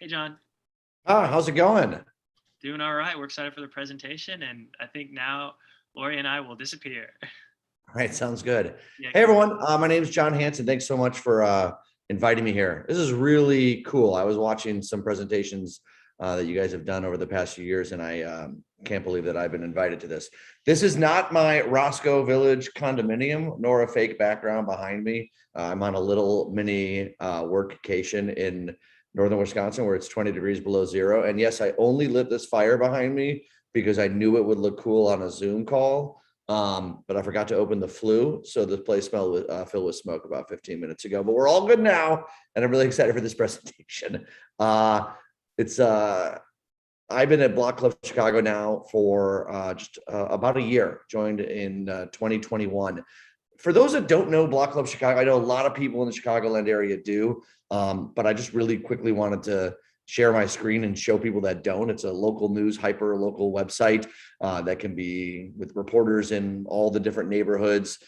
Hey, John. How's it going? All Doing all right. We're excited for the presentation, and I think now Lori and I will disappear. right, sounds good. Yeah, Hey, everyone. My name is John Hanson. Thanks so much for inviting me here. This is really cool. I was watching some presentations that you guys have done over the past few years, and I can't believe that I've been invited to this. This is not my Roscoe Village condominium, nor a fake background behind me. I'm on a little mini workcation in northern Wisconsin where it's 20 degrees below zero. And yes, I only lit this fire behind me because I knew it would look cool on a Zoom call. But I forgot to open the flue. So the place smelled filled with smoke about 15 minutes ago, but we're all good now. And I'm really excited for this presentation. It's I've been at Block Club Chicago now for just about a year, joined in 2021. For those that don't know Block Club Chicago, I know a lot of people in the Chicagoland area do, but I just really quickly wanted to share my screen and show people that don't. It's a local news, hyper local website that can be with reporters in all the different neighborhoods,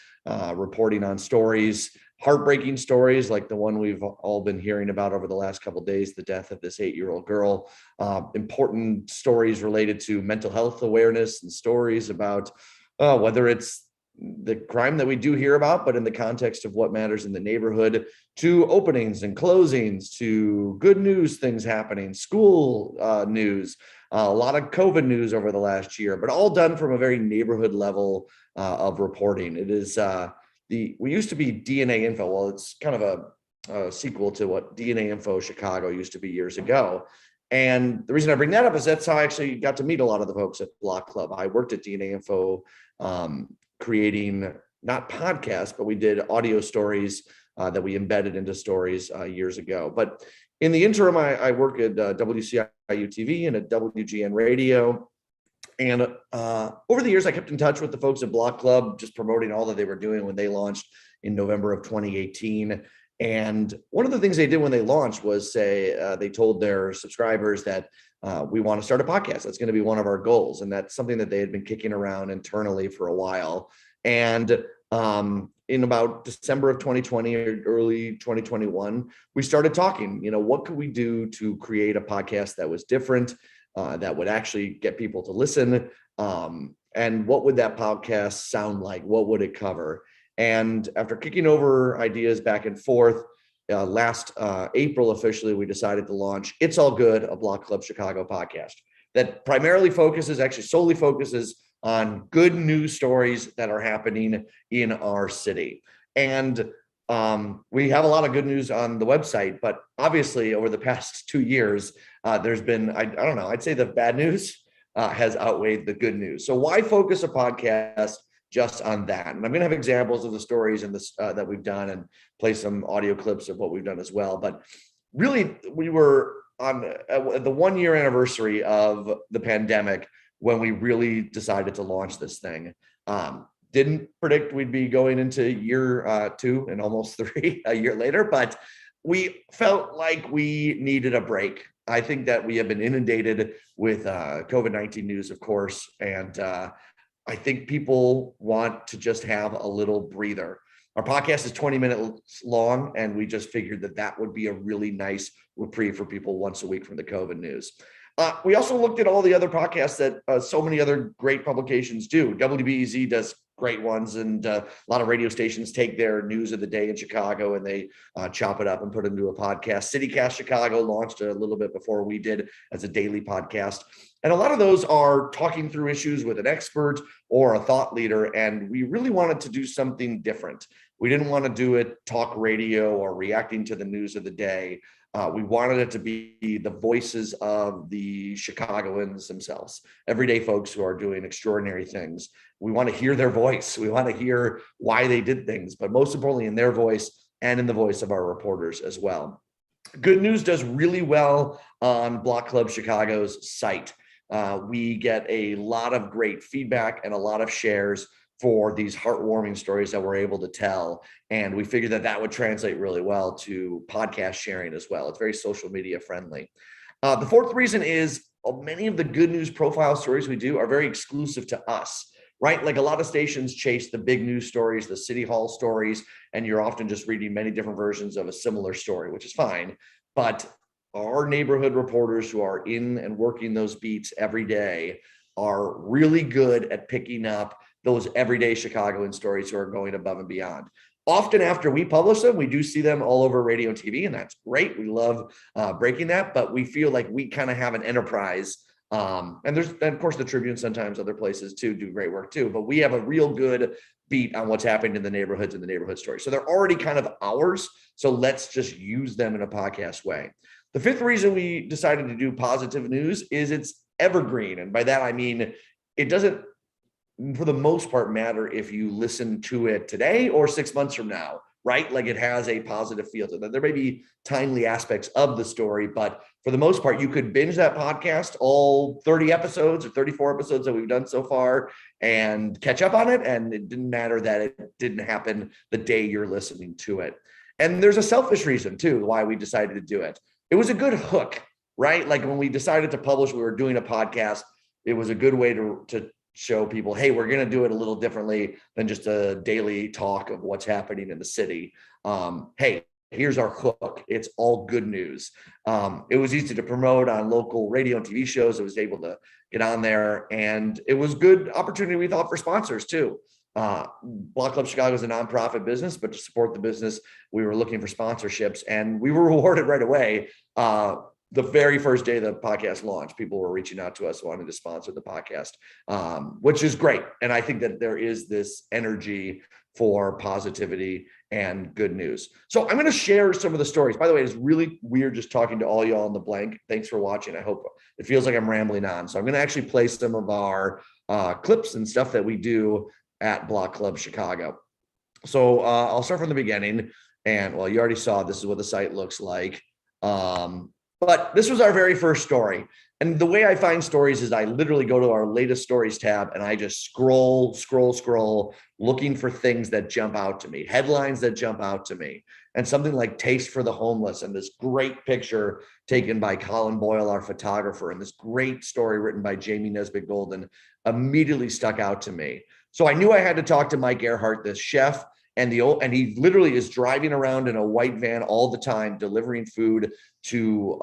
reporting on stories, heartbreaking stories like the one we've all been hearing about over the last couple of days, the death of this 8-year-old girl, important stories related to mental health awareness and stories about whether it's the crime that we do hear about, but in the context of what matters in the neighborhood, to openings and closings, to good news things happening, school news, a lot of COVID news over the last year, but all done from a very neighborhood level of reporting. It is we used to be DNA Info. Well, it's kind of a sequel to what DNA Info Chicago used to be years ago. And the reason I bring that up is that's how I actually got to meet a lot of the folks at Block Club. I worked at DNA Info creating not podcasts, but we did audio stories that we embedded into stories years ago. But in the interim, I work at WCIU TV and at WGN Radio. And over the years, I kept in touch with the folks at Block Club, just promoting all that they were doing when they launched in November of 2018. And one of the things they did when they launched was say, they told their subscribers that we want to start a podcast. That's going to be one of our goals. And that's something that they had been kicking around internally for a while. And in about December of 2020 or early 2021, we started talking, what could we do to create a podcast that was different, that would actually get people to listen? And what would that podcast sound like? What would it cover? And after kicking over ideas back and forth, last April, officially, we decided to launch It's All Good, a Block Club Chicago podcast that primarily solely focuses on good news stories that are happening in our city. And we have a lot of good news on the website, but obviously over the past 2 years, there's been, I don't know, I'd say the bad news has outweighed the good news. So why focus a podcast just on that? And I'm going to have examples of the stories and this that we've done and play some audio clips of what we've done as well. But really, we were on the 1-year anniversary of the pandemic when we really decided to launch this thing. Didn't predict we'd be going into year 2 and almost 3 a year later, but we felt like we needed a break. I think that we have been inundated with COVID-19 news, of course, and I think people want to just have a little breather. Our podcast is 20 minutes long, and we just figured that would be a really nice reprieve for people once a week from the COVID news. We also looked at all the other podcasts that so many other great publications do. WBEZ does great ones, and a lot of radio stations take their news of the day in Chicago and they chop it up and put it into a podcast. CityCast Chicago launched a little bit before we did as a daily podcast. And a lot of those are talking through issues with an expert or a thought leader. And we really wanted to do something different. We didn't want to do it talk radio or reacting to the news of the day. We wanted it to be the voices of the Chicagoans themselves, everyday folks who are doing extraordinary things. We want to hear their voice. We want to hear why they did things, but most importantly, in their voice and in the voice of our reporters as well. Good News does really well on Block Club Chicago's site. We get a lot of great feedback and a lot of shares for these heartwarming stories that we're able to tell. And we figured that would translate really well to podcast sharing as well. It's very social media friendly. The fourth reason is many of the good news profile stories we do are very exclusive to us, right? Like a lot of stations chase the big news stories, the city hall stories, and you're often just reading many different versions of a similar story, which is fine. But our neighborhood reporters who are in and working those beats every day are really good at picking up those everyday Chicagoan stories who are going above and beyond. Often after we publish them, we do see them all over radio and TV, and that's great. We love breaking that, but we feel like we kind of have an enterprise. And there's, and of course, the Tribune, sometimes other places too do great work too, but we have a real good beat on what's happening in the neighborhoods and the neighborhood stories. So they're already kind of ours. So let's just use them in a podcast way. The fifth reason we decided to do positive news is it's evergreen. And by that, I mean, it doesn't, for the most part, matter if you listen to it today or 6 months from now, right? Like, it has a positive feel to that. There may be timely aspects of the story, but for the most part, you could binge that podcast, all 30 episodes or 34 episodes that we've done so far, and catch up on it. And it didn't matter that it didn't happen the day you're listening to it. And there's a selfish reason too why we decided to do it. It was a good hook, right? Like, when we decided to publish, we were doing a podcast. It was a good way to show people, hey, we're going to do it a little differently than just a daily talk of what's happening in the city. Hey, here's our hook. It's all good news. It was easy to promote on local radio and TV shows. It was able to get on there, and it was good opportunity, we thought, for sponsors too. Block Club Chicago is a nonprofit business, but to support the business, we were looking for sponsorships, and we were rewarded right away. The very first day the podcast launched, people were reaching out to us wanting to sponsor the podcast, which is great. And I think that there is this energy for positivity and good news. So I'm going to share some of the stories. By the way, it's really weird just talking to all y'all in the blank. Thanks for watching. I hope it feels like I'm rambling on. So I'm going to actually play some of our clips and stuff that we do at Block Club Chicago. So I'll start from the beginning. And well, you already saw this is what the site looks like. But this was our very first story. And the way I find stories is I literally go to our latest stories tab and I just scroll, looking for things that jump out to me, headlines that jump out to me. And something like Taste for the Homeless, and this great picture taken by Colin Boyle, our photographer, and this great story written by Jamie Nesbitt Golden immediately stuck out to me. So I knew I had to talk to Mike Earhart, this chef, and he literally is driving around in a white van all the time, delivering food to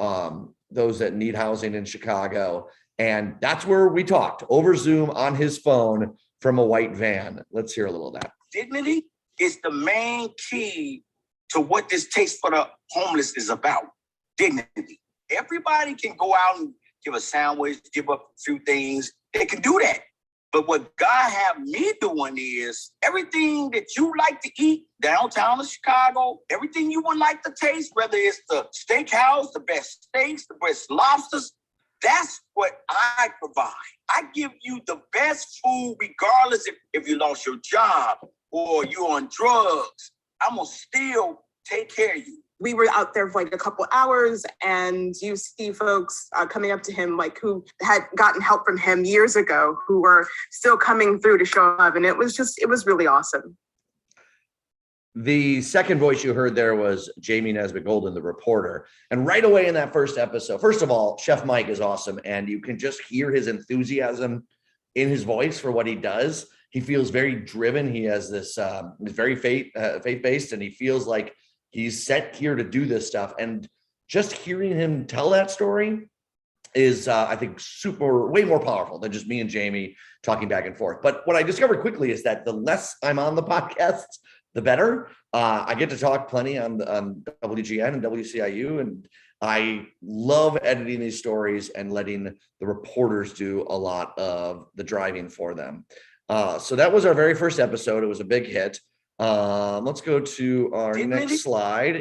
those that need housing in Chicago. And that's where we talked over Zoom on his phone from a white van. Let's hear a little of that. Dignity is the main key to what this Taste for the Homeless is about. Dignity. Everybody can go out and give a sandwich, give up a few things. They can do that. But what God have me doing is everything that you like to eat downtown of Chicago, everything you would like to taste, whether it's the steakhouse, the best steaks, the best lobsters, that's what I provide. I give you the best food regardless if you lost your job or you're on drugs. I'm going to still take care of you. We were out there for like a couple hours, and you see folks coming up to him like who had gotten help from him years ago, who were still coming through to show up. And it was really awesome. The second voice you heard there was Jamie Nesbitt Golden, the reporter. And right away in that first episode, first of all, Chef Mike is awesome. And you can just hear his enthusiasm in his voice for what he does. He feels very driven. He has this, he's very faith-based, and he feels like he's set here to do this stuff. And just hearing him tell that story is, I think, way more powerful than just me and Jamie talking back and forth. But what I discovered quickly is that the less I'm on the podcast, the better. I get to talk plenty on WGN and WCIU, and I love editing these stories and letting the reporters do a lot of the driving for them. So that was our very first episode. It was a big hit. Let's go to our next slide.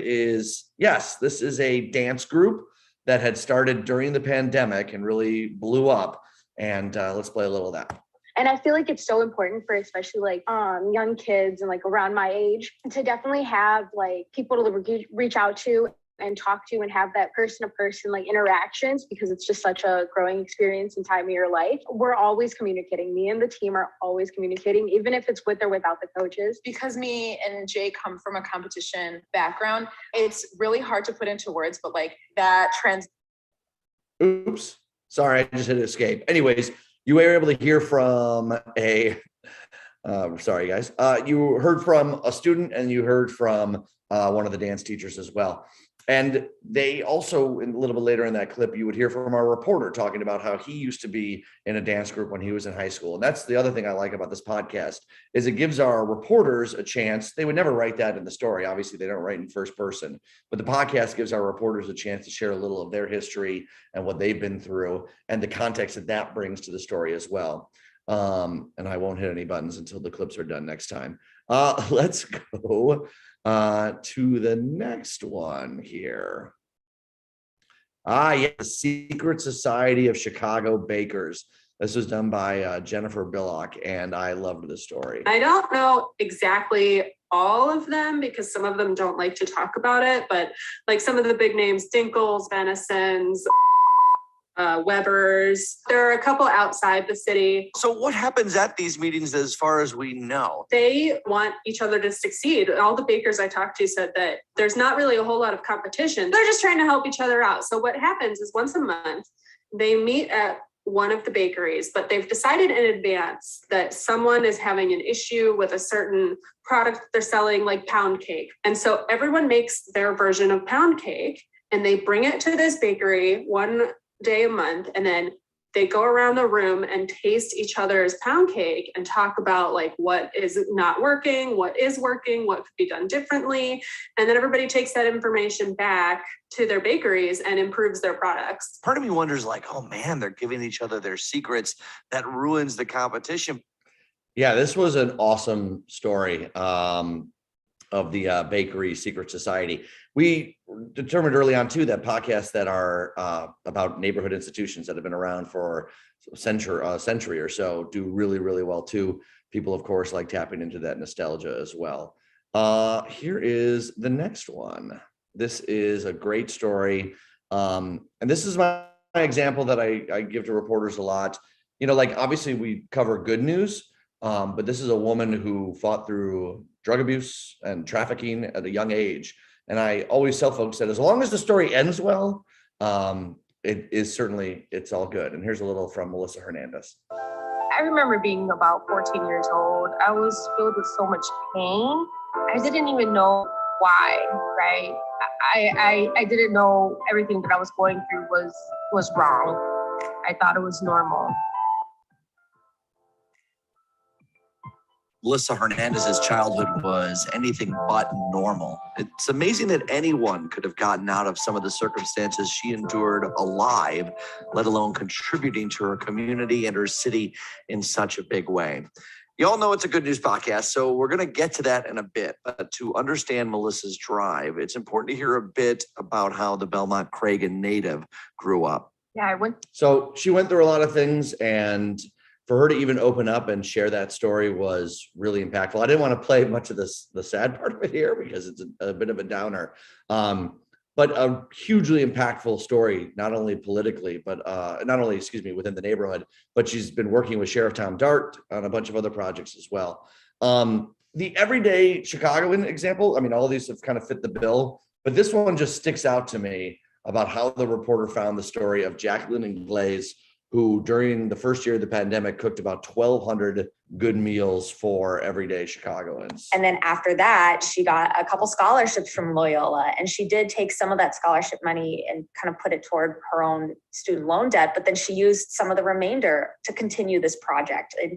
Yes, this is a dance group that had started during the pandemic and really blew up. And let's play a little of that. And I feel like it's so important for especially like young kids and like around my age to definitely have like people to reach out to and talk to and have that person-to-person like interactions, because it's just such a growing experience and time of your life. We're always communicating. Me and the team are always communicating, even if it's with or without the coaches. Because me and Jay come from a competition background, it's really hard to put into words, but like that Oops, sorry, I just hit escape. Anyways, you were able to hear from sorry guys, you heard from a student and you heard from one of the dance teachers as well. And they also, a little bit later in that clip, you would hear from our reporter talking about how he used to be in a dance group when he was in high school. And that's the other thing I like about this podcast is it gives our reporters a chance. They would never write that in the story. Obviously, they don't write in first person, but the podcast gives our reporters a chance to share a little of their history and what they've been through and the context that that brings to the story as well. And I won't hit any buttons until the clips are done next time. Let's go to the next one here. The Secret Society of Chicago Bakers. This was done by Jennifer Billock, and I loved this story. I don't know exactly all of them because some of them don't like to talk about it, but like some of the big names, Dinkles, Venisons, Weber's. There are a couple outside the city. So what happens at these meetings as far as we know? They want each other to succeed. All the bakers I talked to said that there's not really a whole lot of competition. They're just trying to help each other out. So what happens is once a month, they meet at one of the bakeries, but they've decided in advance that someone is having an issue with a certain product they're selling, like pound cake. And so everyone makes their version of pound cake and they bring it to this bakery one day a month, and then they go around the room and taste each other's pound cake and talk about like what is not working, what is working, what could be done differently. And then everybody takes that information back to their bakeries and improves their products. Part of me wonders like, oh man, they're giving each other their secrets. That ruins the competition. Yeah, this was an awesome story of the Bakery Secret Society. We determined early on too that podcasts that are about neighborhood institutions that have been around for a century or so do really, really well too. People, of course, like tapping into that nostalgia as well. Here is the next one. This is a great story. And this is my example that I give to reporters a lot. You know, like obviously we cover good news, but this is a woman who fought through drug abuse and trafficking at a young age. And I always tell folks that as long as the story ends well, it's all good. And here's a little from Melissa Hernandez. I remember being about 14 years old. I was filled with so much pain. I didn't even know why, right? I didn't know everything that I was going through was wrong. I thought it was normal. Melissa Hernandez's childhood was anything but normal. It's amazing that anyone could have gotten out of some of the circumstances she endured alive, let alone contributing to her community and her city in such a big way. You all know it's a good news podcast, so we're going to get to that in a bit. But to understand Melissa's drive, it's important to hear a bit about how the Belmont Cragen native grew up. So she went through a lot of things, and for her to even open up and share that story was really impactful. I didn't want to play much of the sad part of it here because it's a bit of a downer, but a hugely impactful story, not only politically, but within the neighborhood, but she's been working with Sheriff Tom Dart on a bunch of other projects as well. The everyday Chicagoan example, I mean, all of these have kind of fit the bill, but this one just sticks out to me about how the reporter found the story of Jacqueline and Glaze, who during the first year of the pandemic cooked about 1,200 good meals for everyday Chicagoans. And then after that, she got a couple scholarships from Loyola, and she did take some of that scholarship money and kind of put it toward her own student loan debt, but then she used some of the remainder to continue this project. And,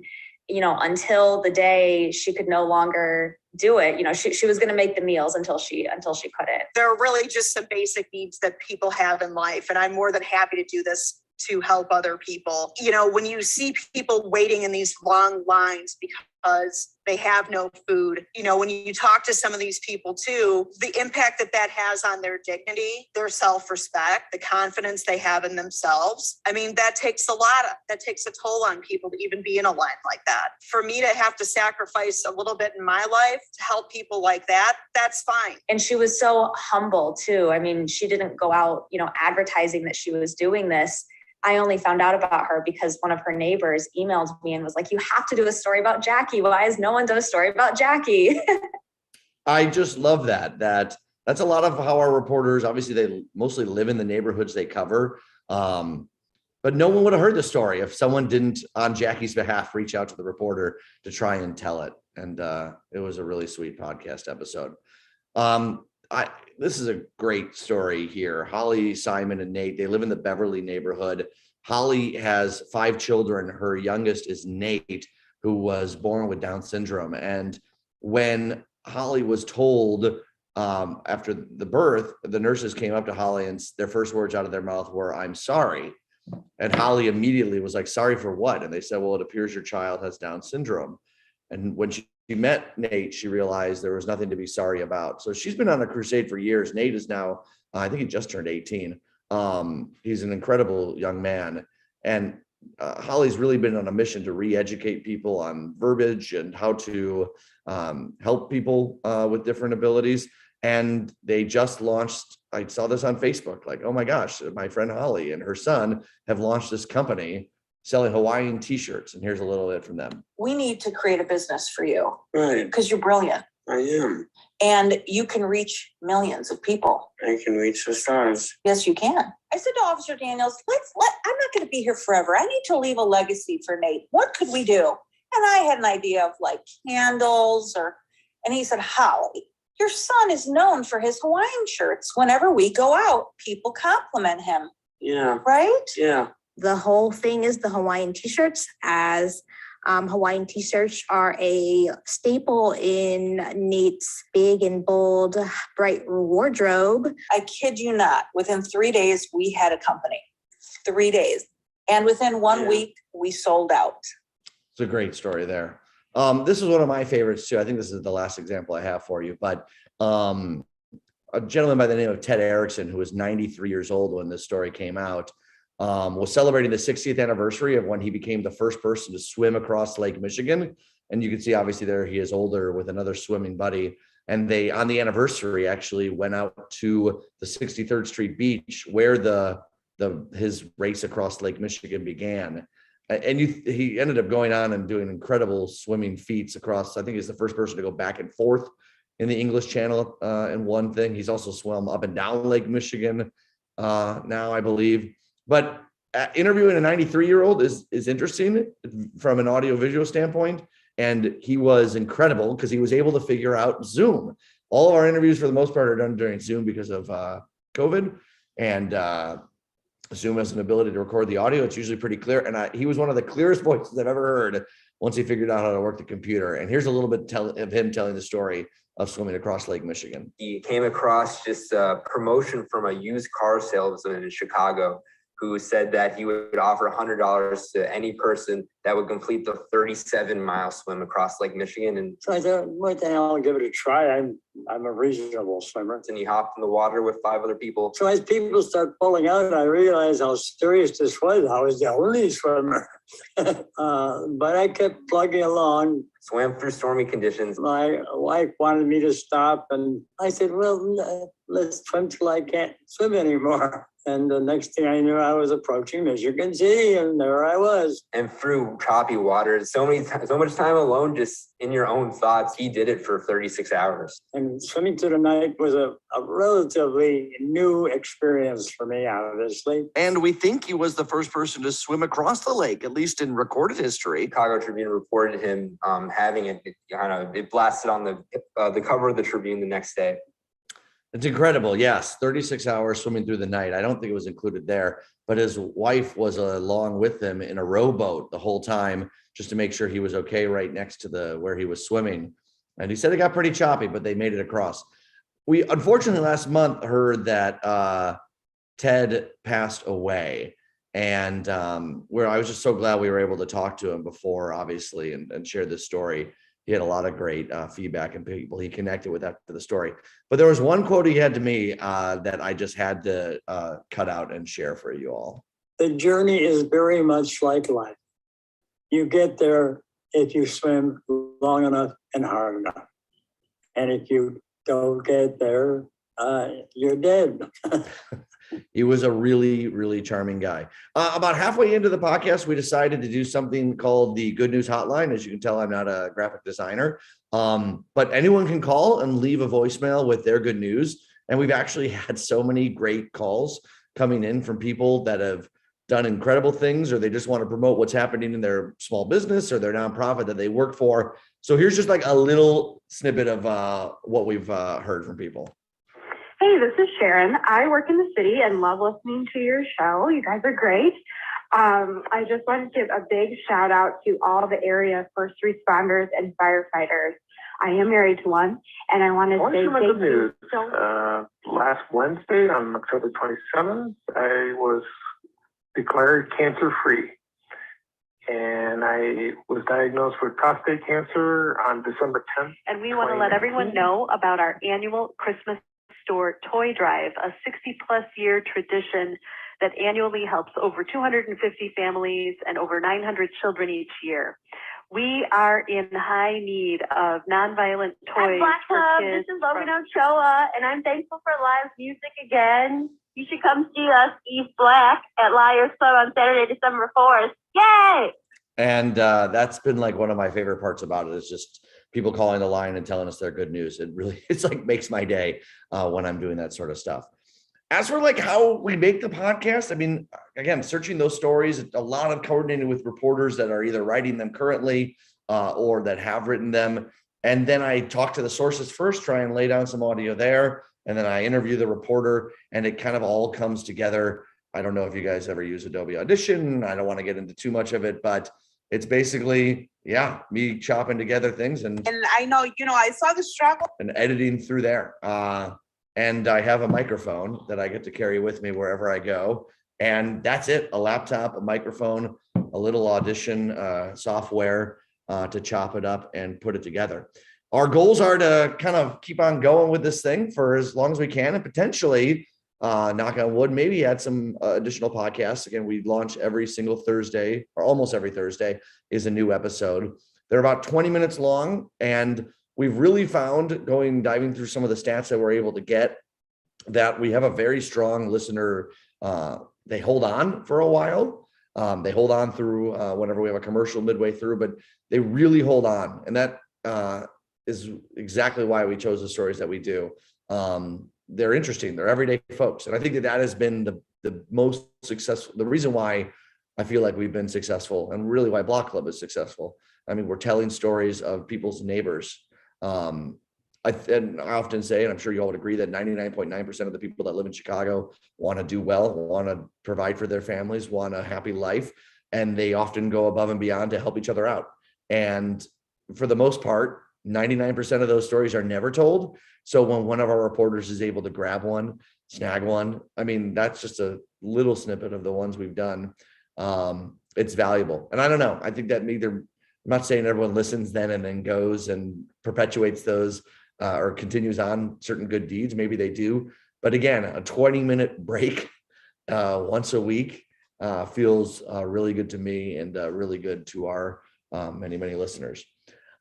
you know, until the day she could no longer do it, you know, she was going to make the meals until she couldn't. There are really just some basic needs that people have in life, and I'm more than happy to do this to help other people. You know, when you see people waiting in these long lines because they have no food, you know, when you talk to some of these people too, the impact that has on their dignity, their self-respect, the confidence they have in themselves. I mean, that takes a toll on people to even be in a line like that. For me to have to sacrifice a little bit in my life to help people like that, that's fine. And she was so humble too. I mean, she didn't go out, you know, advertising that she was doing this. I only found out about her because one of her neighbors emailed me and was like, you have to do a story about Jackie. Why has no one done a story about Jackie? I just love that. That's a lot of how our reporters, obviously they mostly live in the neighborhoods they cover. But no one would have heard the story if someone didn't, on Jackie's behalf, reach out to the reporter to try and tell it. And it was a really sweet podcast episode. this is a great story here. Holly, Simon, and Nate, they live in the Beverly neighborhood. Holly has 5 children. Her youngest is Nate, who was born with Down syndrome. And when Holly was told after the birth, the nurses came up to Holly and their first words out of their mouth were, "I'm sorry." And Holly immediately was like, "Sorry for what?" And they said, "Well, it appears your child has Down syndrome." And when she met Nate, she realized there was nothing to be sorry about. So she's been on a crusade for years. Nate is now, I think he just turned 18. He's an incredible young man. And Holly's really been on a mission to re-educate people on verbiage and how to help people with different abilities. And they just launched, I saw this on Facebook, like, oh my gosh, my friend Holly and her son have launched this company selling Hawaiian t-shirts. And here's a little bit from them. We need to create a business for you. Right. Because you're brilliant. I am. And you can reach millions of people. I can reach the stars. Yes, you can. I said to Officer Daniels, I'm not going to be here forever. I need to leave a legacy for Nate. What could we do? And I had an idea of like candles and he said, Holly, your son is known for his Hawaiian shirts. Whenever we go out, people compliment him. Yeah. Right? Yeah. The whole thing is the Hawaiian t-shirts, as Hawaiian t-shirts are a staple in Nate's big and bold, bright wardrobe. I kid you not. Within 3 days, we had a company. 3 days. And within 1 week, we sold out. It's a great story there. This is one of my favorites too. I think this is the last example I have for you, but a gentleman by the name of Ted Erickson, who was 93 years old when this story came out, was celebrating the 60th anniversary of when he became the first person to swim across Lake Michigan. And you can see, obviously, there he is older with another swimming buddy. And they, on the anniversary, actually went out to the 63rd Street beach where his race across Lake Michigan began. And he ended up going on and doing incredible swimming feats across. I think he's the first person to go back and forth in the English Channel in one thing. He's also swum up and down Lake Michigan now, I believe. But interviewing a 93-year-old is interesting from an audio-visual standpoint. And he was incredible because he was able to figure out Zoom. All of our interviews, for the most part, are done during Zoom because of COVID. And Zoom has an ability to record the audio. It's usually pretty clear. And he was one of the clearest voices I've ever heard once he figured out how to work the computer. And here's a little bit of him telling the story of swimming across Lake Michigan. He came across just a promotion from a used car salesman in Chicago who said that he would offer $100 to any person that would complete the 37-mile swim across Lake Michigan. And so I thought, what the hell, I'll give it a try. I'm a reasonable swimmer. And he hopped in the water with 5 other people. So as people start pulling out, I realized how serious this was. I was the only swimmer. But I kept plugging along. Swam through stormy conditions. My wife wanted me to stop, and I said, well, let's swim till I can't swim anymore. And the next thing I knew, I was approaching Michigan City, and there I was. And through choppy water, so much time alone, just in your own thoughts. He did it for 36 hours. And swimming through the night was a relatively new experience for me, obviously. And we think he was the first person to swim across the lake, at least in recorded history. Chicago Tribune reported him having it. It blasted on the cover of the Tribune the next day. It's incredible. Yes. 36 hours swimming through the night. I don't think it was included there, but his wife was along with him in a rowboat the whole time, just to make sure he was okay right next to where he was swimming. And he said it got pretty choppy, but they made it across. We unfortunately last month heard that Ted passed away. And where I was just so glad we were able to talk to him before, obviously, and share this story. He had a lot of great feedback and people he connected with after the story. But there was one quote he had to me that I just had to cut out and share for you all. The journey is very much like life. You get there if you swim long enough and hard enough. And if you don't get there, you're dead. He was a really, really charming guy. About halfway into the podcast, we decided to do something called the Good News Hotline. As you can tell, I'm not a graphic designer, but anyone can call and leave a voicemail with their good news. And we've actually had so many great calls coming in from people that have done incredible things, or they just want to promote what's happening in their small business or their nonprofit that they work for. So here's just like a little snippet of what we've heard from people. Hey, this is Sharon. I work in the city and love listening to your show. You guys are great. I just want to give a big shout out to all the area first responders and firefighters. I am married to one, and I want to say my thank good news. you. Last Wednesday, on October 27th, I was declared cancer-free. And I was diagnosed with prostate cancer on December 10th. And we want to let everyone know about our annual Christmas store toy drive, a 60-plus year tradition that annually helps over 250 families and over 900 children each year. We are in high need of nonviolent toys Black for Club, kids. this is Logan Ochoa, and I'm thankful for live music again. You should come see us, East Black, at Liars Club on Saturday, December 4th. Yay! And that's been like one of my favorite parts about it is just people calling the line and telling us their good news. It really, it's like makes my day when I'm doing that sort of stuff. As for like how we make the podcast, I mean, again, searching those stories, a lot of coordinating with reporters that are either writing them currently or that have written them. And then I talk to the sources first, try and lay down some audio there. And then I interview the reporter and it kind of all comes together. I don't know if you guys ever use Adobe Audition. I don't want to get into too much of it, but it's basically, yeah, me chopping together things and I know, I saw the struggle. And editing through there. And I have a microphone that I get to carry with me wherever I go. And that's it, a laptop, a microphone, a little Audition software to chop it up and put it together. Our goals are to kind of keep on going with this thing for as long as we can and potentially, knock on wood, maybe add some additional podcasts. Again, we launch every single Thursday or almost every Thursday is a new episode. They're about 20 minutes long. And we've really found diving through some of the stats that we're able to get that we have a very strong listener. They hold on for a while. They hold on through whenever we have a commercial midway through, but they really hold on. And that is exactly why we chose the stories that we do. They're interesting. They're everyday folks. And I think that has been the most successful, the reason why I feel like we've been successful and really why Block Club is successful. I mean, we're telling stories of people's neighbors. I often say, and I'm sure you all would agree, that 99.9% of the people that live in Chicago want to do well, want to provide for their families, want a happy life, and they often go above and beyond to help each other out. And for the most part, 99% of those stories are never told. So when one of our reporters is able to grab one, snag one, I mean, that's just a little snippet of the ones we've done. It's valuable. And I don't know, I think that I'm not saying everyone listens then and then goes and perpetuates those or continues on certain good deeds. Maybe they do. But again, a 20-minute break once a week feels really good to me and really good to our many, many listeners.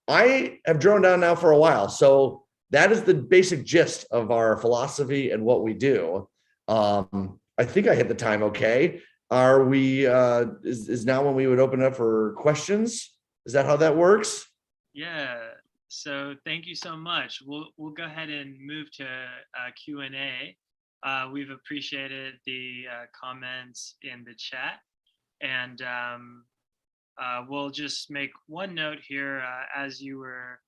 I have droned on now for a while. So that is the basic gist of our philosophy and what we do. I think I hit the time okay. Are we, is now when we would open up for questions? Is that how that works? Yeah. So thank you so much. We'll go ahead and move to Q&A. We've appreciated the comments in the chat, and we'll just make one note here as you were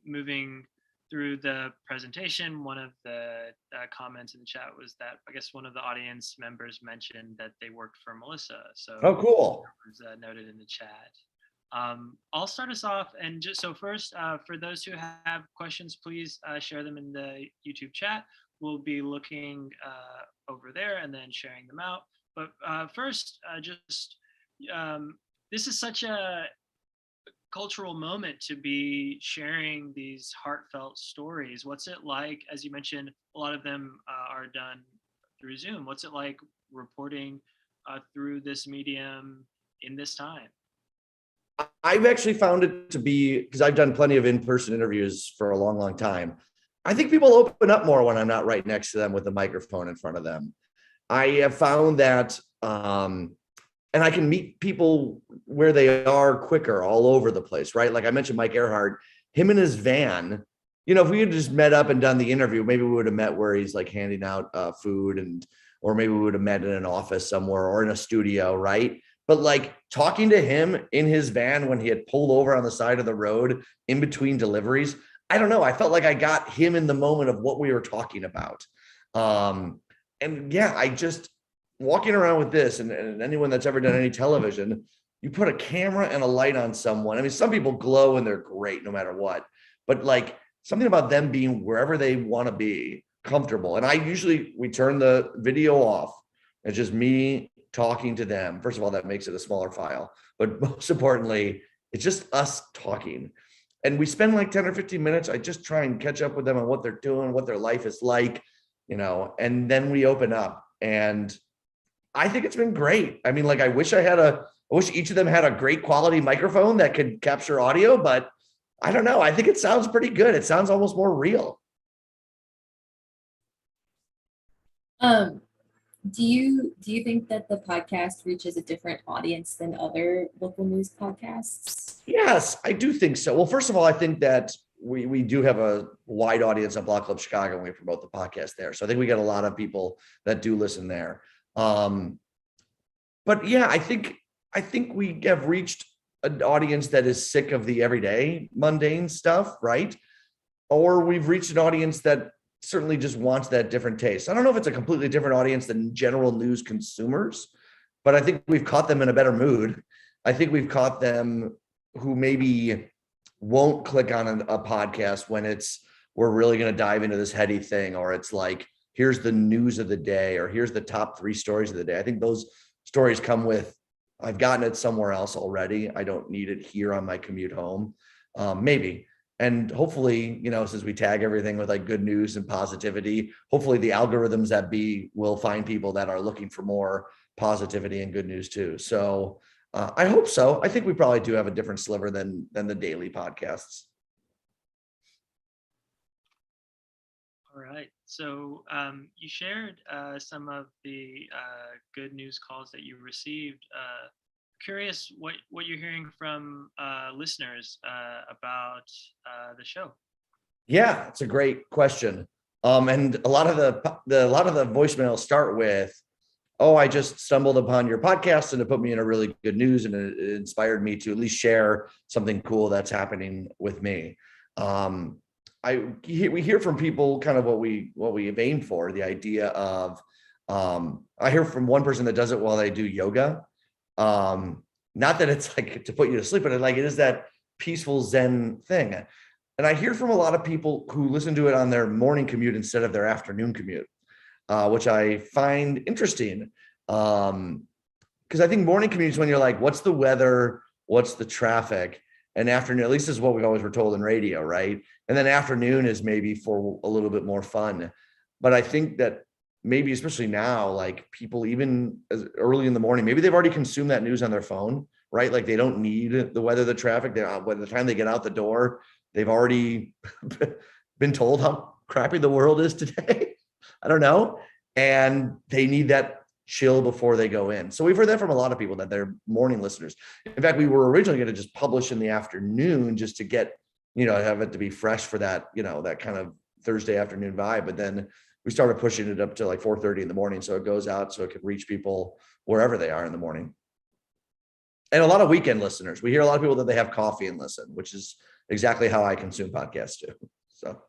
moving through the presentation. One of the comments in the chat was that I guess one of the audience members mentioned that they worked for Melissa. So oh, cool. That was noted in the chat. I'll start us off, and just so first, for those who have questions, please share them in the YouTube chat. We'll be looking over there and then sharing them out. But first, this is such a cultural moment to be sharing these heartfelt stories. What's it like? As you mentioned, a lot of them are done through Zoom. What's it like reporting through this medium in this time? I've actually found it to be, because I've done plenty of in-person interviews for a long, long time. I think people open up more when I'm not right next to them with a microphone in front of them. I have found that, and I can meet people where they are quicker all over the place, right? Like I mentioned, Mike Earhart, him in his van, if we had just met up and done the interview, maybe we would have met where he's like handing out food or maybe we would have met in an office somewhere or in a studio, right? But like talking to him in his van when he had pulled over on the side of the road in between deliveries, I don't know. I felt like I got him in the moment of what we were talking about. And yeah, I just walking around with this, and anyone that's ever done any television, you put a camera and a light on someone. I mean, some people glow and they're great no matter what, but like something about them being wherever they want to be comfortable. And we turn the video off. It's just me talking to them. First of all, that makes it a smaller file, but most importantly, it's just us talking. And we spend like 10 or 15 minutes. I just try and catch up with them on what they're doing, what their life is like, and then we open up. And I think it's been great. I mean, like, I wish each of them had a great quality microphone that could capture audio, but I don't know. I think it sounds pretty good. It sounds almost more real. Do you think that the podcast reaches a different audience than other local news podcasts? Yes, I do think so. Well, first of all, I think that we do have a wide audience on Block Club Chicago when we promote the podcast there. So I think we get a lot of people that do listen there. But yeah, I think we have reached an audience that is sick of the everyday mundane stuff, right? Or we've reached an audience that certainly just wants that different taste. I don't know if it's a completely different audience than general news consumers, but I think we've caught them in a better mood. I think we've caught them who maybe won't click on a podcast when we're really going to dive into this heady thing, or it's like, here's the news of the day, or here's the top 3 stories of the day. I think those stories come with, I've gotten it somewhere else already. I don't need it here on my commute home. Maybe. And hopefully, since we tag everything with like good news and positivity, hopefully the algorithms will find people that are looking for more positivity and good news too. So I hope so. I think we probably do have a different sliver than the daily podcasts. All right. So you shared some of the good news calls that you received. Curious what you're hearing from listeners about the show. Yeah, it's a great question. And a lot of the voicemails start with, "Oh, I just stumbled upon your podcast and it put me in a really good news, and it inspired me to at least share something cool that's happening with me." We hear from people kind of what we have aimed for, the idea of, I hear from one person that does it while they do yoga. Not that it's like to put you to sleep, but it is that peaceful Zen thing. And I hear from a lot of people who listen to it on their morning commute instead of their afternoon commute, which I find interesting. Because I think morning commute is when you're like, what's the weather? What's the traffic? And afternoon, at least is what we always were told in radio, right? And then afternoon is maybe for a little bit more fun. But I think that maybe especially now, like people even as early in the morning, maybe they've already consumed that news on their phone, right? Like they don't need the weather, the traffic. By the time they get out the door, they've already been told how crappy the world is today. I don't know. And they need that chill before they go in. So we've heard that from a lot of people, that they're morning listeners. In fact, we were originally going to just publish in the afternoon just to get, have it to be fresh for that, that kind of Thursday afternoon vibe. But then we started pushing it up to like 4:30 in the morning. So it goes out so it can reach people wherever they are in the morning. And a lot of weekend listeners. We hear a lot of people that they have coffee and listen, which is exactly how I consume podcasts too. So.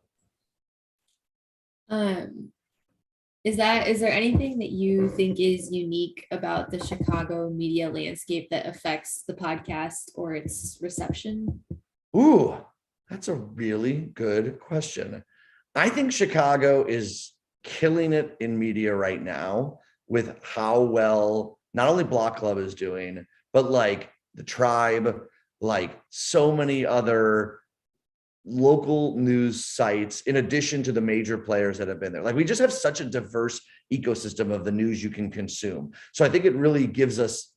Is there anything that you think is unique about the Chicago media landscape that affects the podcast or its reception? Ooh, that's a really good question. I think Chicago is killing it in media right now with how well not only Block Club is doing, but like the Tribe, like so many other local news sites, in addition to the major players that have been there. Like we just have such a diverse ecosystem of the news you can consume. So I think it really gives us,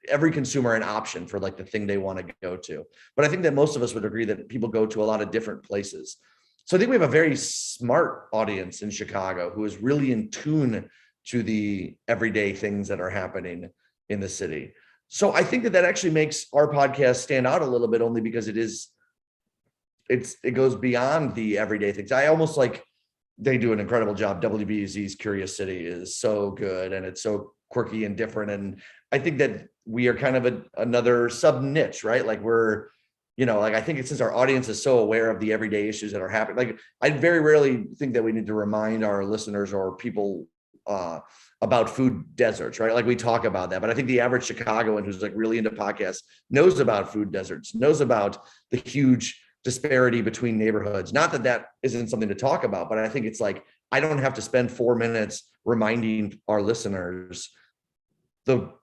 every consumer, an option for like the thing they want to go to. But I think that most of us would agree that people go to a lot of different places. So I think we have a very smart audience in Chicago who is really in tune to the everyday things that are happening in the city. So I think that actually makes our podcast stand out a little bit, only because it goes beyond the everyday things. I almost like, they do an incredible job. WBZ's Curious City is so good, and it's so quirky and different. And I think that we are kind of another sub niche, right? Like we're like I think since our audience is so aware of the everyday issues that are happening, like I very rarely think that we need to remind our listeners or people about food deserts, right? Like we talk about that, but I think the average Chicagoan who's like really into podcasts knows about food deserts, knows about the huge disparity between neighborhoods. Not that that isn't something to talk about, but I think it's like, I don't have to spend 4 minutes reminding our listeners the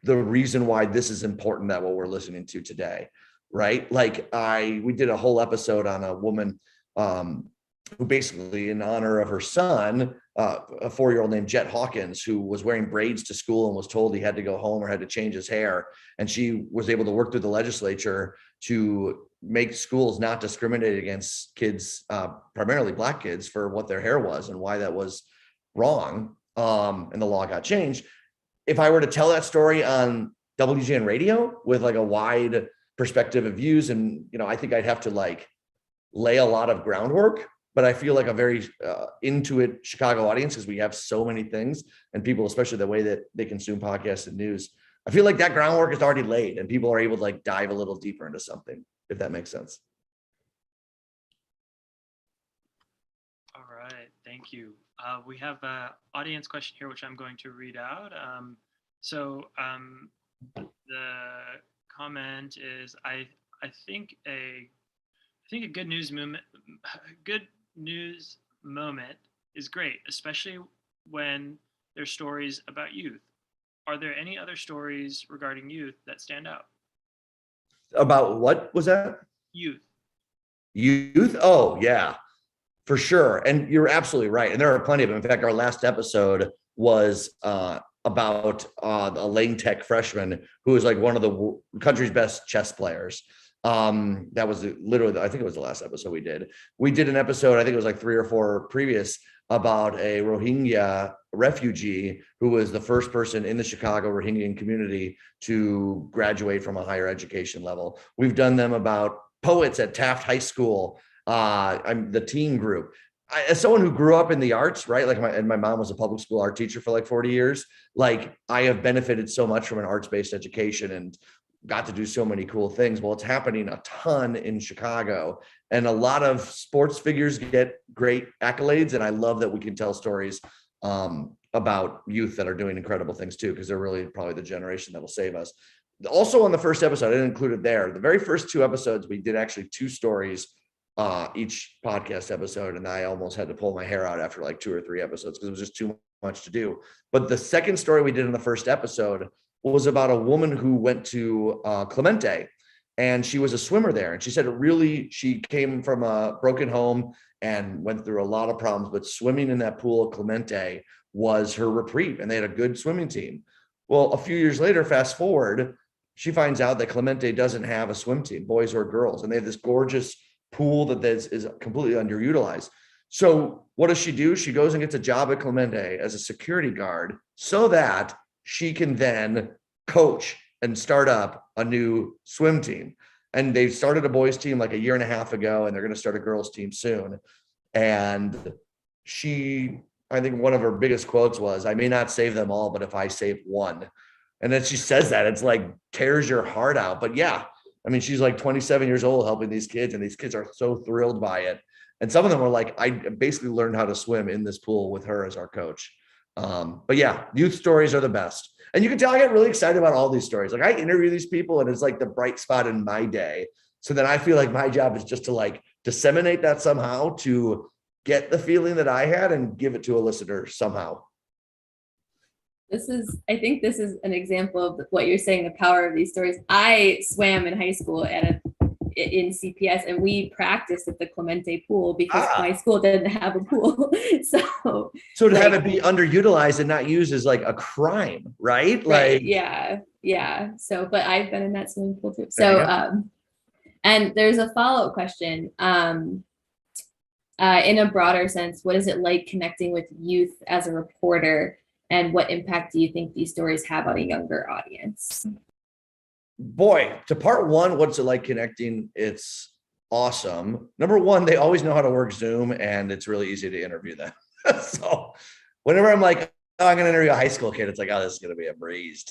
reason why this is important, that what we're listening to today, right? Like we did a whole episode on a woman who basically, in honor of her son, a 4-year-old named Jet Hawkins, who was wearing braids to school and was told he had to go home or had to change his hair. And she was able to work through the legislature to make schools not discriminate against kids, primarily Black kids, for what their hair was and why that was wrong. And the law got changed. If I were to tell that story on WGN radio with like a wide perspective of views, and, I think I'd have to like lay a lot of groundwork, but I feel like a very into it Chicago audience, because we have so many things, and people, especially the way that they consume podcasts and news, I feel like that groundwork is already laid and people are able to like dive a little deeper into something, if that makes sense. All right, thank you. We have an audience question here, which I'm going to read out. The comment is, I think a good news moment is great, especially when there's stories about youth. Are there any other stories regarding youth that stand out? About what was that? Youth. Oh yeah, for sure. And you're absolutely right. And there are plenty of them. In fact, our last episode was about a Lane Tech freshman who is like one of the country's best chess players. That was literally, I think it was the last episode we did. We did an episode, I think it was like 3 or 4 previous, about a Rohingya refugee who was the first person in the Chicago Rohingyan community to graduate from a higher education level. We've done them about poets at Taft High School. I'm the teen group. As someone who grew up in the arts, right? Like my mom was a public school art teacher for like 40 years. Like I have benefited so much from an arts-based education and got to do so many cool things. Well, it's happening a ton in Chicago, and a lot of sports figures get great accolades. And I love that we can tell stories about youth that are doing incredible things too, because they're really probably the generation that will save us. Also on the first episode, I didn't include it there. The very first 2 episodes, we did actually 2 stories each podcast episode. And I almost had to pull my hair out after like 2 or 3 episodes because it was just too much to do. But the second story we did in the first episode was about a woman who went to Clemente, and she was a swimmer there. And she said she came from a broken home and went through a lot of problems, but swimming in that pool at Clemente was her reprieve, and they had a good swimming team. Well, a few years later, fast forward, she finds out that Clemente doesn't have a swim team, boys or girls, and they have this gorgeous pool that is completely underutilized. So what does she do? She goes and gets a job at Clemente as a security guard so that she can then coach and start up a new swim team. And they started a boys team like a year and a half ago, and they're going to start a girls team soon. And I think one of her biggest quotes was, "I may not save them all, but if I save one." And then she says that, it's like tears your heart out. But yeah, I mean, she's like 27 years old helping these kids, and these kids are so thrilled by it. And some of them were like, I basically learned how to swim in this pool with her as our coach. But yeah, youth stories are the best. And you can tell I get really excited about all these stories. Like I interview these people, and it's like the bright spot in my day. So then I feel like my job is just to like disseminate that somehow, to get the feeling that I had and give it to a listener somehow. I think this is an example of what you're saying, the power of these stories. I swam in high school in CPS, and we practiced at the Clemente pool because my school didn't have a pool. So to have it be underutilized and not used is like a crime, right? Like, yeah. So, but I've been in that swimming pool too. So, and there's a follow-up question. In a broader sense, what is it like connecting with youth as a reporter, and what impact do you think these stories have on a younger audience? Boy, to part one, what's it like connecting? It's awesome. Number one, they always know how to work Zoom, and it's really easy to interview them. So whenever I'm like, oh, I'm going to interview a high school kid, it's like, oh, this is going to be a breeze.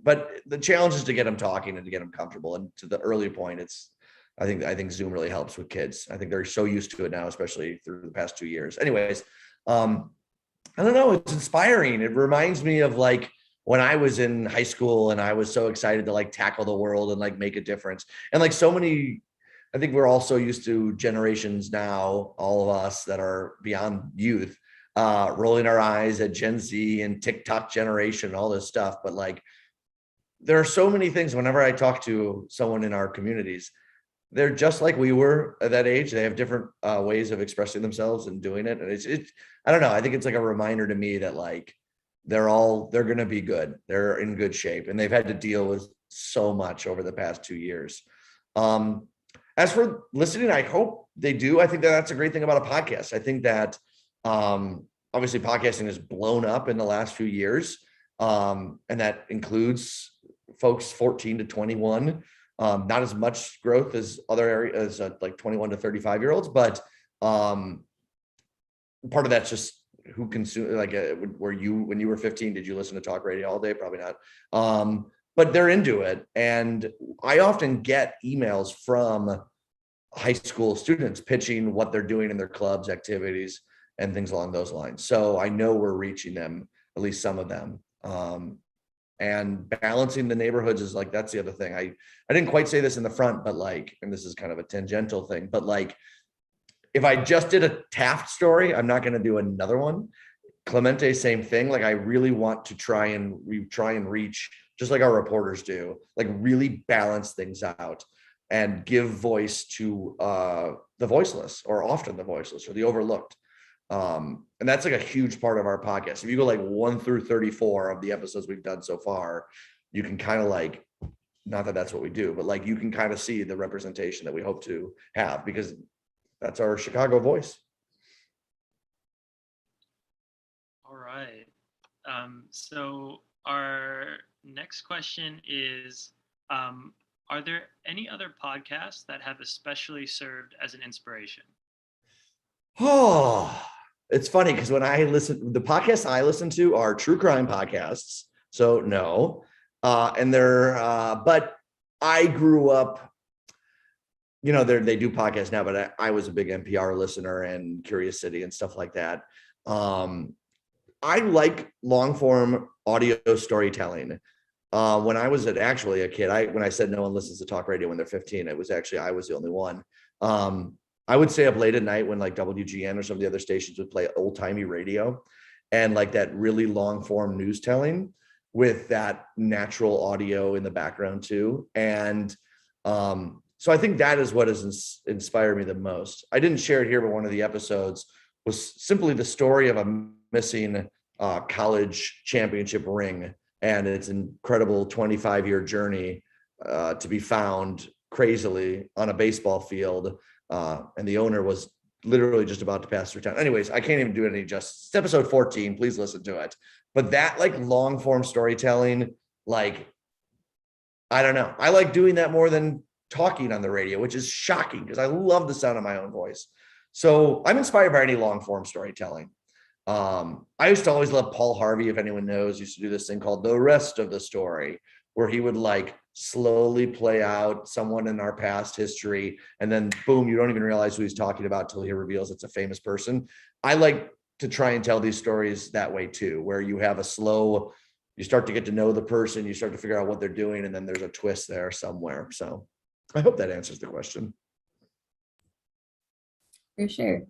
But the challenge is to get them talking and to get them comfortable. And to the earlier point, I think Zoom really helps with kids. I think they're so used to it now, especially through the past 2 years. Anyways, I don't know. It's inspiring. It reminds me of like when I was in high school and I was so excited to like tackle the world and like make a difference. And like so many, I think we're all so used to generations now, all of us that are beyond youth, rolling our eyes at Gen Z and TikTok generation, all this stuff. But like, there are so many things whenever I talk to someone in our communities, they're just like we were at that age. They have different ways of expressing themselves and doing it. And it's I don't know. I think it's like a reminder to me that like, they're going to be good. They're in good shape and they've had to deal with so much over the past 2 years. As for listening, I hope they do. I think that that's a great thing about a podcast. I think that obviously podcasting has blown up in the last few years. And that includes folks 14 to 21. Not as much growth as other areas, like 21 to 35-year-olds, but part of that's just who consume, like when you were 15, did you listen to talk radio all day? Probably not. But they're into it. And I often get emails from high school students pitching what they're doing in their clubs, activities, and things along those lines. So I know we're reaching them, at least some of them. And balancing the neighborhoods is like, that's the other thing. I didn't quite say this in the front, but like, and this is kind of a tangential thing, but like, if I just did a Taft story, I'm not going to do another one. Clemente, same thing. Like, I really want to try and reach, just like our reporters do, like really balance things out and give voice to the voiceless, or often the voiceless or the overlooked. And that's like a huge part of our podcast. If you go like 1 through 34 of the episodes we've done so far, you can kind of like, not that that's what we do, but like you can kind of see the representation that we hope to have, because that's our Chicago voice. All right. So our next question is, are there any other podcasts that have especially served as an inspiration? Oh, it's funny because when I listen, the podcasts I listen to are true crime podcasts. So no, and they're, but I grew up, you know, they do podcasts now, but I was a big NPR listener and Curious City and stuff like that. I like long form audio storytelling. When I was actually a kid, when I said no one listens to talk radio when they're 15, it was actually, I was the only one. I would stay up late at night when like WGN or some of the other stations would play old timey radio and like that really long form news telling with that natural audio in the background too. And so I think that is what has inspired me the most. I didn't share it here, but one of the episodes was simply the story of a missing college championship ring and its incredible 25-year journey to be found crazily on a baseball field. And the owner was literally just about to pass through town. Anyways, I can't even do it any justice. It's episode 14. Please listen to it. But that like long form storytelling, like, I don't know. I like doing that more than talking on the radio, which is shocking because I love the sound of my own voice. So I'm inspired by any long form storytelling. I used to always love Paul Harvey, if anyone knows, used to do this thing called The Rest of the Story, where he would like slowly play out someone in our past history. And then boom, you don't even realize who he's talking about till he reveals it's a famous person. I like to try and tell these stories that way too, where you have you start to get to know the person, you start to figure out what they're doing, and then there's a twist there somewhere. So I hope that answers the question. For sure.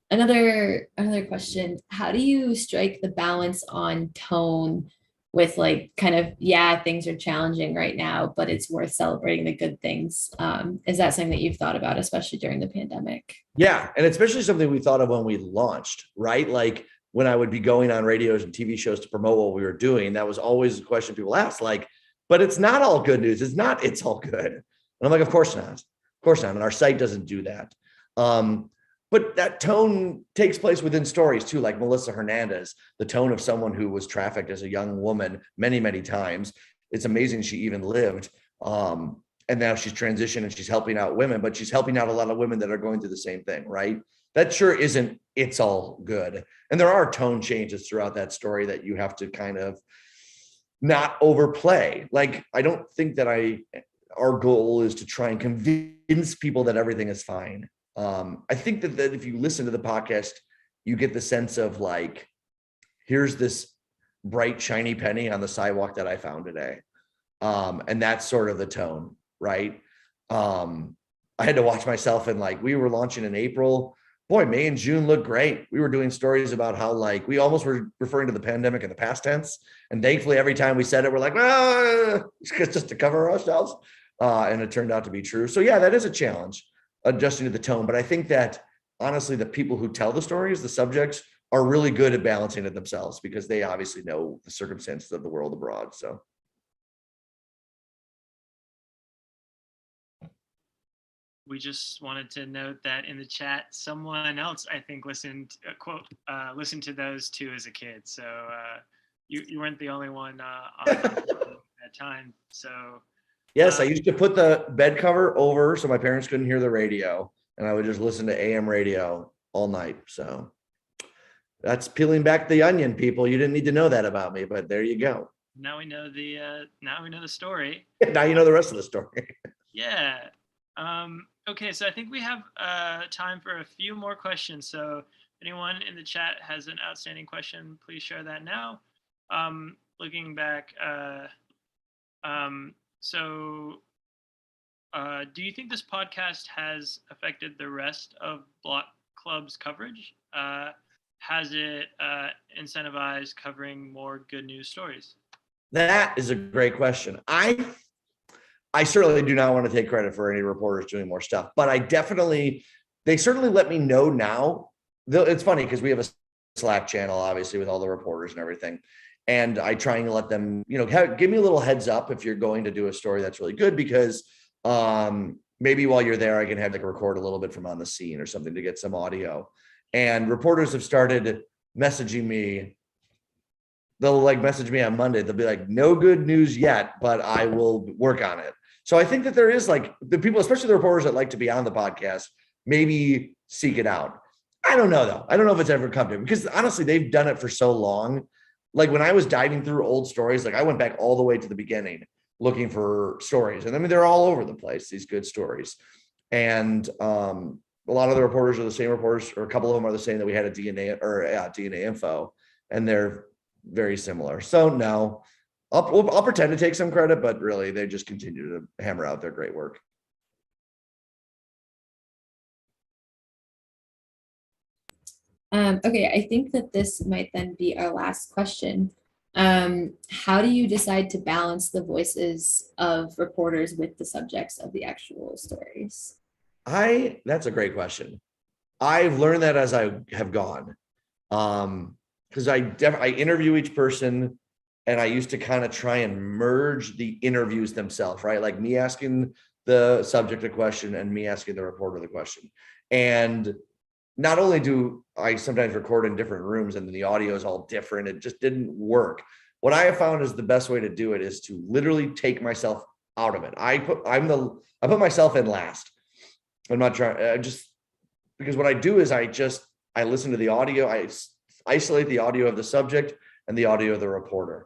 Another question. How do you strike the balance on tone with like kind of, yeah, things are challenging right now, but it's worth celebrating the good things? Is that something that you've thought about, especially during the pandemic? Yeah. And especially something we thought of when we launched, right? Like when I would be going on radios and TV shows to promote what we were doing, that was always a question people asked, like, but it's not all good news. It's all good. And I'm like, of course not. Of course not. And our site doesn't do that. But that tone takes place within stories too, like Melissa Hernandez, the tone of someone who was trafficked as a young woman many, many times. It's amazing she even lived. And now she's transitioned and she's helping out women, but she's helping out a lot of women that are going through the same thing, right? That sure isn't, it's all good. And there are tone changes throughout that story that you have to kind of not overplay. Like, I don't think that our goal is to try and convince people that everything is fine. I think that if you listen to the podcast, you get the sense of like, here's this bright, shiny penny on the sidewalk that I found today. And that's sort of the tone, right? I had to watch myself, and like, we were launching in April. Boy, May and June looked great. We were doing stories about how like we almost were referring to the pandemic in the past tense. And thankfully, every time we said it, we're like, it's just to cover ourselves. And it turned out to be true. So yeah, that is a challenge, adjusting to the tone. But I think that honestly, the people who tell the stories, the subjects, are really good at balancing it themselves, because they obviously know the circumstances of the world abroad. So. We just wanted to note that in the chat, someone else, I think, listened to those two as a kid. So you weren't the only one on at that time. So Yes, I used to put the bed cover over so my parents couldn't hear the radio, and I would just listen to AM radio all night. So that's peeling back the onion, people. You didn't need to know that about me, but there you go. Now we know the story. Now you know the rest of the story. Yeah. Okay, so I think we have time for a few more questions. So if anyone in the chat has an outstanding question, please share that now. Looking back, do you think this podcast has affected the rest of Block Club's coverage? Has it incentivized covering more good news stories? That is a great question. I certainly do not want to take credit for any reporters doing more stuff, but they certainly let me know now. It's funny because we have a Slack channel, obviously, with all the reporters and everything. And I try and let them, give me a little heads up if you're going to do a story that's really good, because maybe while you're there, I can have record a little bit from on the scene or something to get some audio. And reporters have started messaging me. They'll message me on Monday. They'll be like, no good news yet, but I will work on it. So I think that there is the people, especially the reporters that like to be on the podcast, maybe seek it out. I don't know though. I don't know if it's ever come to it, because honestly, they've done it for so long. Like when I was diving through old stories, I went back all the way to the beginning looking for stories. And I mean, they're all over the place, these good stories. And a lot of the reporters are the same reporters, or a couple of them are the same that we had at DNA Info, and they're very similar. So no, I'll pretend to take some credit, but really they just continue to hammer out their great work. Okay, I think that this might then be our last question. How do you decide to balance the voices of reporters with the subjects of the actual stories? That's a great question. I've learned that as I have gone. Because I interview each person, and I used to kind of try and merge the interviews themselves, right? Like me asking the subject a question and me asking the reporter the question. And not only do I sometimes record in different rooms and the audio is all different, it just didn't work. What I have found is the best way to do it is to literally take myself out of it. I put myself in last. I'm not trying, because what I do is I listen to the audio. I isolate the audio of the subject and the audio of the reporter.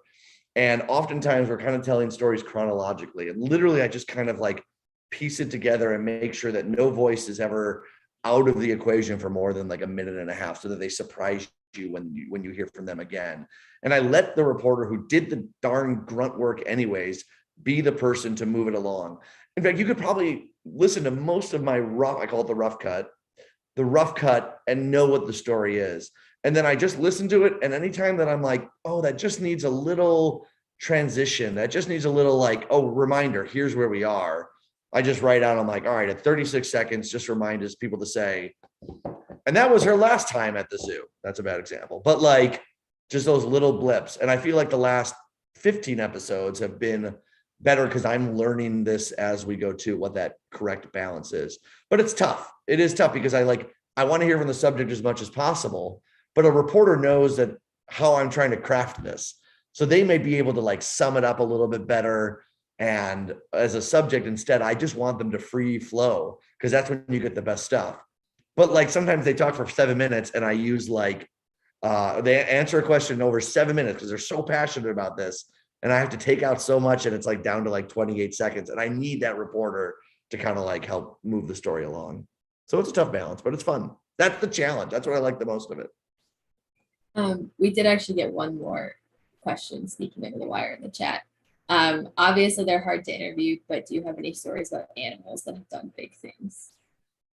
And oftentimes we're kind of telling stories chronologically, and literally I just kind of piece it together and make sure that no voice is ever out of the equation for more than a minute and a half, so that they surprise you when you hear from them again. And I let the reporter, who did the darn grunt work anyways, be the person to move it along. In fact, you could probably listen to most of my I call it the rough cut, and know what the story is. And then I just listen to it. And anytime that I'm like, oh, that just needs a little transition, that just needs a little reminder, here's where we are, I just write out, I'm like, all right, at 36 seconds, just remind us people to say, and that was her last time at the zoo. That's a bad example, but just those little blips. And I feel like the last 15 episodes have been better because I'm learning this as we go too, what that correct balance is. But it's tough. It is tough because I want to hear from the subject as much as possible, but a reporter knows that how I'm trying to craft this. So they may be able to sum it up a little bit better. And as a subject, instead, I just want them to free flow, because that's when you get the best stuff. But sometimes they talk for 7 minutes and I use they answer a question over 7 minutes because they're so passionate about this. and I have to take out so much, and it's like down to like 28 seconds. And I need that reporter to kind of like help move the story along. So it's a tough balance, but it's fun. That's the challenge. That's what I like the most of it. We did actually get one more question sneaking into the wire in the chat. Obviously they're hard to interview, but do you have any stories about animals that have done big things?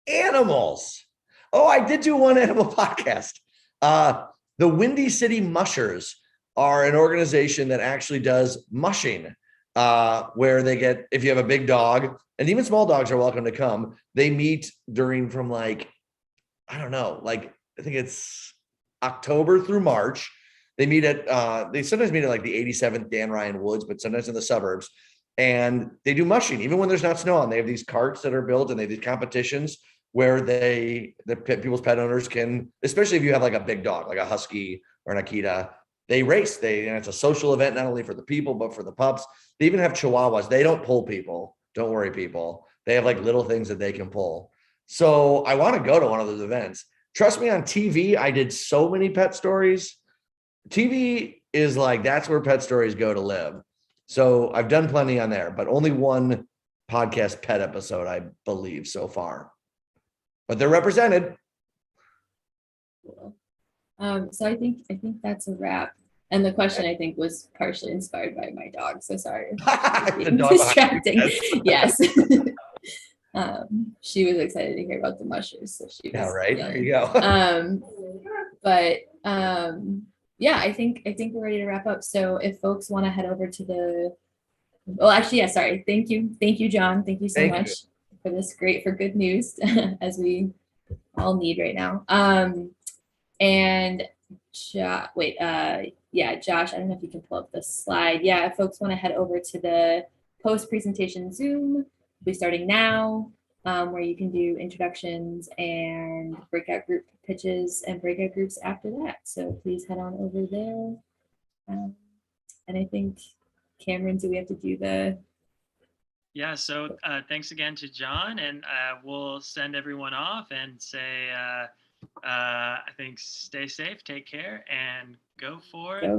Animals. Oh, I did do one animal podcast. The Windy City Mushers are an organization that actually does mushing, where they get, if you have a big dog, and even small dogs are welcome to come, they meet during from like, I don't know, like I think it's October through March. They meet at, they sometimes meet at like the 87th Dan Ryan Woods, but sometimes in the suburbs. And they do mushing, even when there's not snow on. They have these carts that are built, and they do competitions where people's pet owners can, especially if you have like a big dog, like a husky or an Akita, they race. And it's a social event, not only for the people, but for the pups. They even have Chihuahuas. They don't pull people. Don't worry, people. They have like little things that they can pull. So I want to go to one of those events. Trust me, on TV, I did so many pet stories. TV is like, that's where pet stories go to live. So I've done plenty on there, but only one podcast pet episode, I believe, so far. But they're represented. Cool. So I think that's a wrap. And the question, I think, was partially inspired by my dog. So sorry. Distracting. Yes. She was excited to hear about the mushers. So she was, yeah, right. Young. There you go. Yeah, I think we're ready to wrap up. So if folks want to head over to the, well, actually, yeah, sorry. Thank you, John. Thank you so much for this for good news, as we all need right now. And yeah, Josh, I don't know if you can pull up the slide. Yeah, if folks want to head over to the post-presentation Zoom, we'll be starting now, where you can do introductions and breakout group pitches and breakout groups after that. So please head on over there. And I think, Cameron, do we have to do the... Yeah, so thanks again to John, and we'll send everyone off and say, I think stay safe, take care, and go for